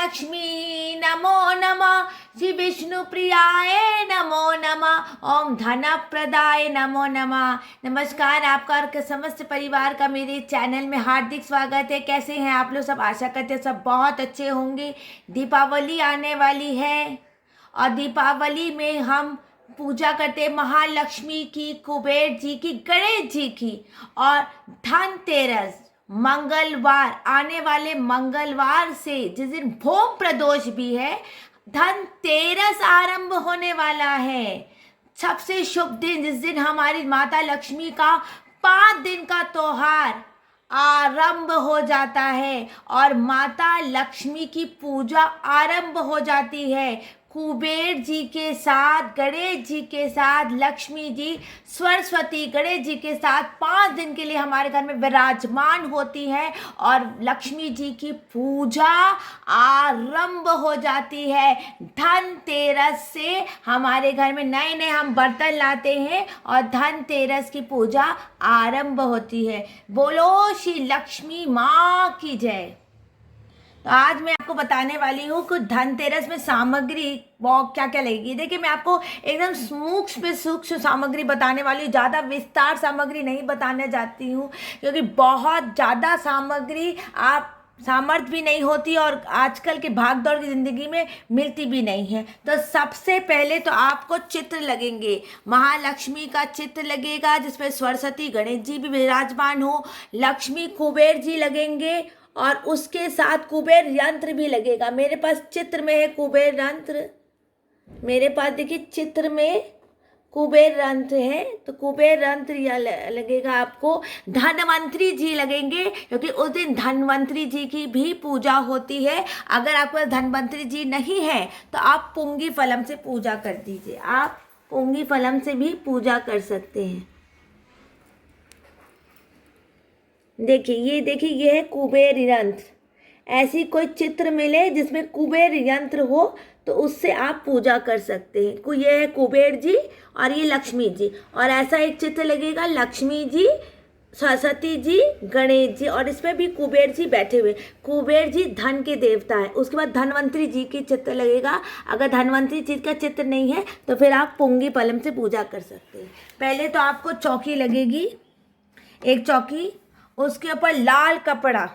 महालक्ष्मी नमो नमः, श्री विष्णु प्रियाय नमो नमः, ओम धन प्रदाय नमो नमः। नमस्कार, आपका और समस्त परिवार का मेरे चैनल में हार्दिक स्वागत है। कैसे हैं आप लोग सब? आशा करते हैं सब बहुत अच्छे होंगे। दीपावली आने वाली है और दीपावली में हम पूजा करते हैं महालक्ष्मी की, कुबेर जी की, गणेश जी की। और धनतेरस मंगलवार, आने वाले मंगलवार से जिस दिन भोग प्रदोष भी है, धनतेरस आरंभ होने वाला है। सबसे शुभ दिन, जिस दिन हमारी माता लक्ष्मी का 5 दिन का त्योहार आरंभ हो जाता है और माता लक्ष्मी की पूजा आरंभ हो जाती है। कुबेर जी के साथ, गणेश जी के साथ, लक्ष्मी जी, सरस्वती गणेश जी के साथ 5 दिन के लिए हमारे घर में विराजमान होती हैं और लक्ष्मी जी की पूजा आरंभ हो जाती है। धनतेरस से हमारे घर में नए नए हम बर्तन लाते हैं और धनतेरस की पूजा आरंभ होती है। बोलो श्री लक्ष्मी माँ की जय। तो आज मैं आपको बताने वाली हूँ कि धनतेरस में सामग्री बहुत क्या क्या लगेगी। देखिए, मैं आपको एकदम सूक्ष्म सामग्री बताने वाली हूँ, ज़्यादा विस्तार सामग्री नहीं बताने जाती हूँ, क्योंकि बहुत ज़्यादा सामग्री आप सामर्थ्य भी नहीं होती और आजकल के भागदौड़ की ज़िंदगी में मिलती भी नहीं है। तो सबसे पहले तो आपको चित्र लगेंगे, महालक्ष्मी का चित्र लगेगा जिसमें सरस्वती गणेश जी भी विराजमान हो, लक्ष्मी कुबेर जी लगेंगे और उसके साथ कुबेर यंत्र भी लगेगा। मेरे पास चित्र में है कुबेर यंत्र, मेरे पास देखिए चित्र में कुबेर यंत्र है, तो कुबेर यंत्र लगेगा आपको। धनवंतरी जी लगेंगे क्योंकि उस दिन धनवंतरी जी की भी पूजा होती है। अगर आपके पास धनवंतरी जी नहीं है तो आप पुंगी फलम से पूजा कर दीजिए, आप पुंगी फलम से भी पूजा कर सकते हैं। देखिए ये है कुबेर यंत्र। ऐसी कोई चित्र मिले जिसमें कुबेर यंत्र हो तो उससे आप पूजा कर सकते हैं। ये है कुबेर जी और ये लक्ष्मी जी, और ऐसा एक चित्र लगेगा लक्ष्मी जी, सरस्वती जी, गणेश जी, और इसमें भी कुबेर जी बैठे हुए। कुबेर जी धन के देवता है। उसके बाद धनवंतरी जी की चित्र लगेगा। अगर धनवंतरी जी का चित्र नहीं है तो फिर आप पुंगी फलम से पूजा कर सकते हैं। पहले तो आपको चौकी लगेगी, एक चौकी, उसके ऊपर लाल कपड़ा,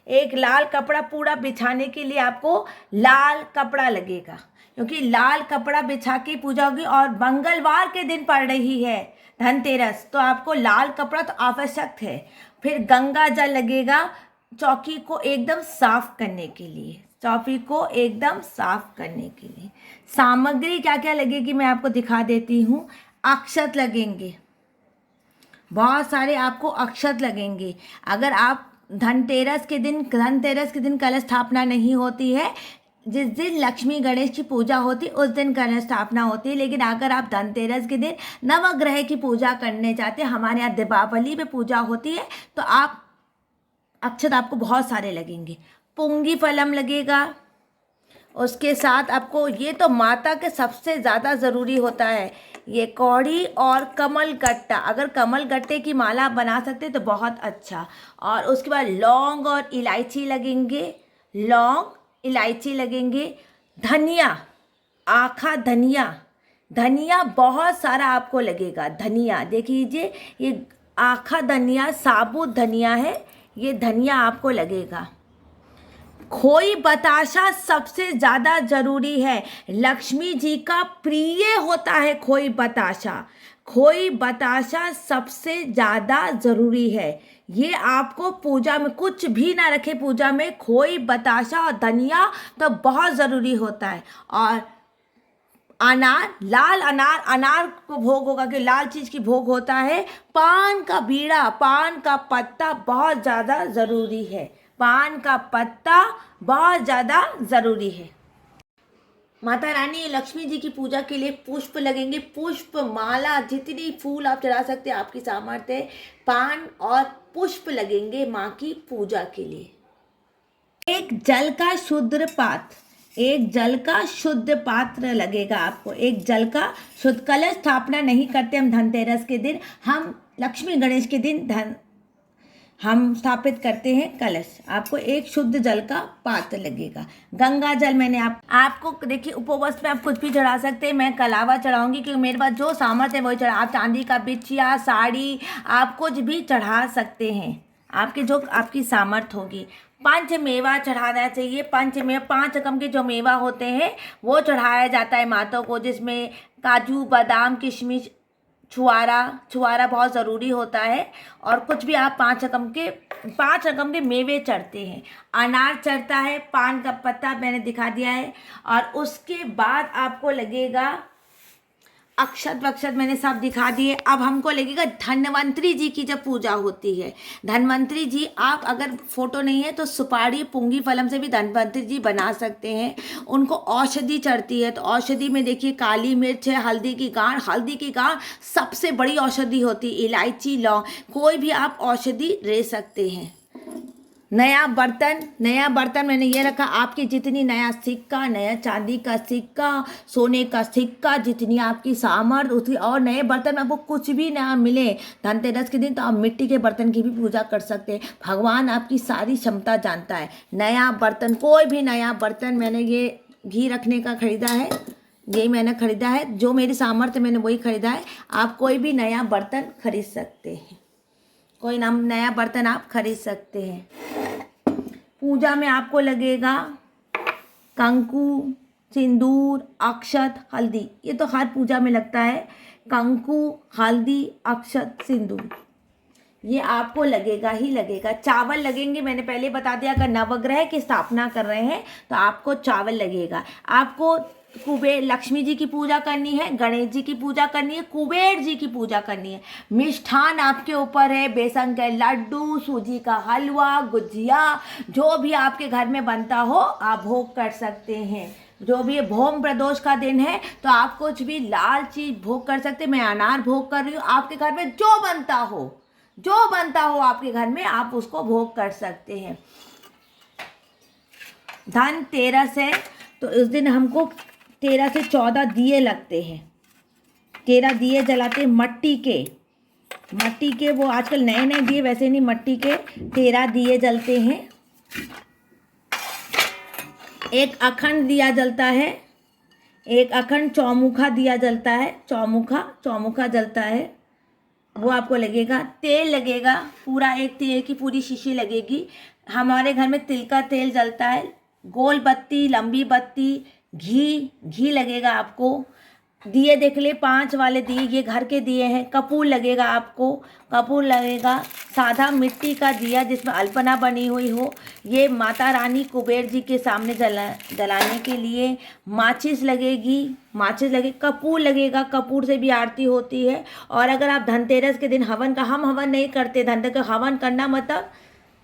एक लाल कपड़ा पूरा बिछाने के लिए आपको लाल कपड़ा लगेगा, क्योंकि लाल कपड़ा बिछा के पूजा होगी और मंगलवार के दिन पड़ रही है धनतेरस, तो आपको लाल कपड़ा तो आवश्यक है। फिर गंगा जल लगेगा चौकी को एकदम साफ करने के लिए, चौकी को एकदम साफ करने के लिए। सामग्री क्या क्या लगेगी मैं आपको दिखा देती हूँ। अक्षत लगेंगे, बहुत सारे आपको अक्षत लगेंगे। अगर आप धनतेरस के दिन कलश स्थापना नहीं होती है, जिस दिन लक्ष्मी गणेश की पूजा होती उस दिन कलश स्थापना होती है, लेकिन अगर आप धनतेरस के दिन नवग्रह की पूजा करने जाते हैं, हमारे यहाँ दीपावली में पूजा होती है, तो आप अक्षत आपको बहुत सारे लगेंगे। पुंगी फलम लगेगा, उसके साथ आपको, ये तो माता के सबसे ज़्यादा ज़रूरी होता है, ये कौड़ी और कमल गट्टा। अगर कमल गट्टे की माला बना सकते तो बहुत अच्छा। और उसके बाद लौंग और इलायची लगेंगे, लौंग इलायची लगेंगे। धनिया, आखा धनिया, धनिया बहुत सारा आपको लगेगा। धनिया देख लीजिए, ये आखा धनिया, साबुत धनिया है, ये धनिया आपको लगेगा। खोई बताशा सबसे ज़्यादा ज़रूरी है, लक्ष्मी जी का प्रिय होता है खोई बताशा। खोई बताशा सबसे ज़्यादा ज़रूरी है। ये आपको पूजा में कुछ भी ना रखे, पूजा में खोई बताशा और धनिया तो बहुत ज़रूरी होता है। और अनार, लाल अनार, अनार को भोग होगा कि लाल चीज़ की भोग होता है। पान का बीड़ा, पान का पत्ता बहुत ज़्यादा ज़रूरी है, पान का पत्ता बहुत ज़्यादा ज़रूरी है। माता रानी लक्ष्मी जी की पूजा के लिए पुष्प लगेंगे, पुष्प माला, जितनी फूल आप चढ़ा सकते हैं आपकी सामर्थ्य है। पान और पुष्प लगेंगे माँ की पूजा के लिए। एक जल का शुद्ध पात्र, एक जल का शुद्ध पात्र लगेगा आपको, एक जल का शुद्ध। कलश स्थापना नहीं करते हम धनतेरस के दिन, हम लक्ष्मी गणेश के दिन हम स्थापित करते हैं कलश। आपको एक शुद्ध जल का पात्र लगेगा। गंगा जल मैंने आपको देखिए, उपवास में आप कुछ भी चढ़ा सकते हैं। मैं कलावा चढ़ाऊंगी क्योंकि मेरे पास जो सामर्थ्य है वही चढ़ा। आप चांदी का बिछिया, साड़ी, आप कुछ भी चढ़ा सकते हैं, आपके जो आपकी सामर्थ्य होगी। पंच मेवा चढ़ाना चाहिए। पंच में 5 रकम के जो मेवा होते हैं वो चढ़ाया जाता है माता को, जिसमें काजू, बादाम, किशमिश, छुआरा बहुत ज़रूरी होता है। और कुछ भी आप 5 रकम के मेवे चढ़ते हैं। अनार चढ़ता है, पान का पत्ता मैंने दिखा दिया है। और उसके बाद आपको लगेगा अक्षत वक्षत मैंने सब दिखा दिए। अब हमको लगेगा धन्वंतरी जी की जब पूजा होती है। धन्वंतरी जी, आप अगर फोटो नहीं है तो सुपारी, पुंगी फलम से भी धन्वंतरी जी बना सकते हैं। उनको औषधि चढ़ती है, तो औषधि में देखिए काली मिर्च है, हल्दी की गांठ सबसे बड़ी औषधि होती है, इलायची, लौंग, कोई भी आप औषधि ले सकते हैं। नया बर्तन मैंने ये रखा। आपकी जितनी नया सिक्का, नया चांदी का सिक्का, सोने का सिक्का, जितनी आपकी सामर्थ्य उतनी। और नए बर्तन में आपको कुछ भी ना मिले धनतेरस के दिन, तो आप मिट्टी के बर्तन की भी पूजा कर सकते हैं। भगवान आपकी सारी क्षमता जानता है। नया बर्तन, कोई भी नया बर्तन, मैंने ये घी रखने का खरीदा है, यही मैंने खरीदा है, जो मेरी सामर्थ्य मैंने वही खरीदा है। आप कोई भी नया बर्तन खरीद सकते हैं, कोई नया बर्तन आप खरीद सकते हैं। पूजा में आपको लगेगा कंकु, सिंदूर, अक्षत, हल्दी। ये तो हर पूजा में लगता है, कंकु, हल्दी, अक्षत, सिंदूर, ये आपको लगेगा ही लगेगा। चावल लगेंगे, मैंने पहले बता दिया, अगर नवग्रह की स्थापना कर रहे हैं तो आपको चावल लगेगा। आपको कुबेर, लक्ष्मी जी की पूजा करनी है, गणेश जी की पूजा करनी है, कुबेर जी की पूजा करनी है। मिष्ठान आपके ऊपर है, बेसन के लड्डू, सूजी का हलवा, गुजिया, जो भी आपके घर में बनता हो आप भोग कर सकते हैं। जो भी भोम प्रदोष का दिन है तो आप कुछ भी लाल चीज भोग कर सकते हैं। मैं अनार भोग कर रही हूँ, आपके घर में जो बनता हो आपके घर में आप उसको भोग कर सकते हैं। धनतेरस है तो इस दिन हमको 13 से 14 दिए लगते हैं। 13 दिए जलाते हैं मट्टी के, वो आजकल नए दिए, वैसे नहीं, मट्टी के 13 दिए जलते हैं। एक अखंड दिया जलता है, एक अखंड चौमुखा दिया जलता है, चौमुखा जलता है, वो आपको लगेगा। तेल लगेगा, पूरा एक तेल की पूरी शीशी लगेगी। हमारे घर में तिल का तेल जलता है, गोल बत्ती, लंबी बत्ती, घी लगेगा आपको। दिए देख ले, 5 वाले दिए, ये घर के दिए हैं। कपूर लगेगा आपको, कपूर लगेगा। साधा मिट्टी का दिया जिसमें अल्पना बनी हुई हो, ये माता रानी कुबेर जी के सामने जलाने के लिए। माचिस लगेगी, कपूर लगेगा, कपूर से भी आरती होती है। और अगर आप धनतेरस के दिन हवन का, हम हवन नहीं करते, धनतेरस का हवन करना मतलब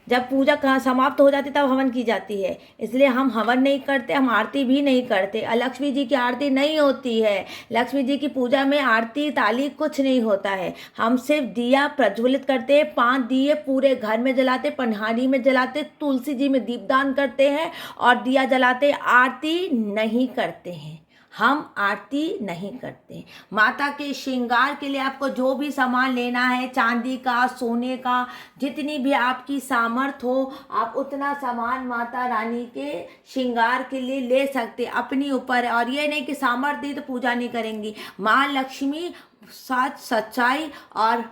जब पूजा कहाँ समाप्त हो जाती तब हवन की जाती है, इसलिए हम हवन नहीं करते, हम आरती भी नहीं करते। लक्ष्मी जी की आरती नहीं होती है, लक्ष्मी जी की पूजा में आरती ताली कुछ नहीं होता है। हम सिर्फ दिया प्रज्वलित करते हैं, 5 दिए पूरे घर में जलाते, पनहारी में जलाते, तुलसी जी में दीपदान करते हैं और दिया जलाते, आरती नहीं करते हैं, हम आरती नहीं करते। माता के श्रृंगार के लिए आपको जो भी सामान लेना है, चांदी का, सोने का, जितनी भी आपकी सामर्थ हो, आप उतना सामान माता रानी के श्रृंगार के लिए ले सकते, अपनी ऊपर है। और ये नहीं कि सामर्थ दी तो पूजा नहीं करेंगी। माँ लक्ष्मी सच, सच्चाई और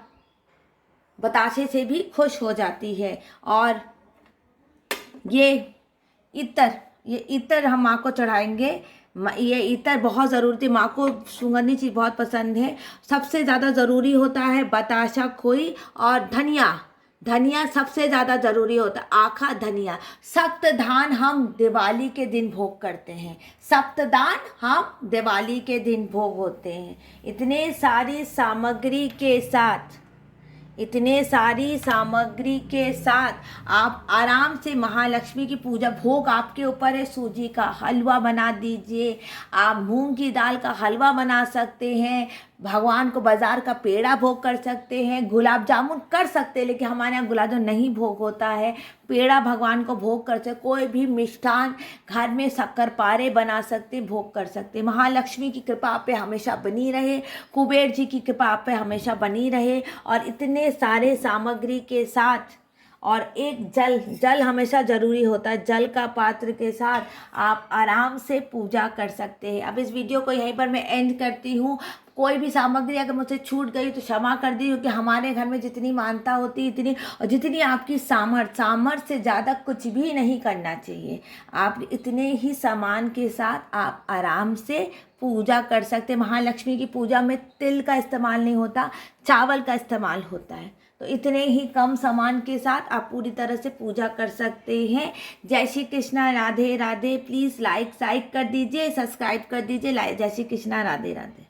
बतासे से भी खुश हो जाती है। और ये इतर हम माँ को चढ़ाएंगे। ये इतर बहुत ज़रूरी थी, माँ को सुगंधित चीज़ बहुत पसंद है। सबसे ज़्यादा ज़रूरी होता है बताशा, खोई और धनिया सबसे ज़्यादा ज़रूरी होता है, आखा धनिया। सप्तधान हम दिवाली के दिन भोग करते हैं, सप्तदान हम दिवाली के दिन भोग होते हैं। इतने सारी सामग्री के साथ आप आराम से महालक्ष्मी की पूजा, भोग आपके ऊपर है। सूजी का हलवा बना दीजिए, आप मूंग की दाल का हलवा बना सकते हैं, भगवान को बाजार का पेड़ा भोग कर सकते हैं, गुलाब जामुन कर सकते हैं, लेकिन हमारे यहाँ गुलाब जामुन नहीं भोग होता है। पेड़ा भगवान को भोग कर सकते, कोई भी मिष्ठान घर में शक्करपारे बना सकते, भोग कर सकते। महालक्ष्मी की कृपा आप पे हमेशा बनी रहे, कुबेर जी की कृपा आप पे हमेशा बनी रहे। और इतने सारे सामग्री के साथ और एक जल हमेशा ज़रूरी होता है। जल का पात्र के साथ आप आराम से पूजा कर सकते हैं। अब इस वीडियो को यहीं पर मैं एंड करती हूँ। कोई भी सामग्री अगर मुझसे छूट गई तो क्षमा कर दी, क्योंकि हमारे घर में जितनी मानता होती है इतनी, और जितनी आपकी सामर्थ्य से ज़्यादा कुछ भी नहीं करना चाहिए। आप इतने ही सामान के साथ आप आराम से पूजा कर सकते हैं। महालक्ष्मी की पूजा में तिल का इस्तेमाल नहीं होता, चावल का इस्तेमाल होता है। तो इतने ही कम सामान के साथ आप पूरी तरह से पूजा कर सकते हैं। जय श्री कृष्णा, राधे राधे। प्लीज़ लाइक कर दीजिए, सब्सक्राइब कर दीजिए। जय श्री कृष्णा, राधे राधे।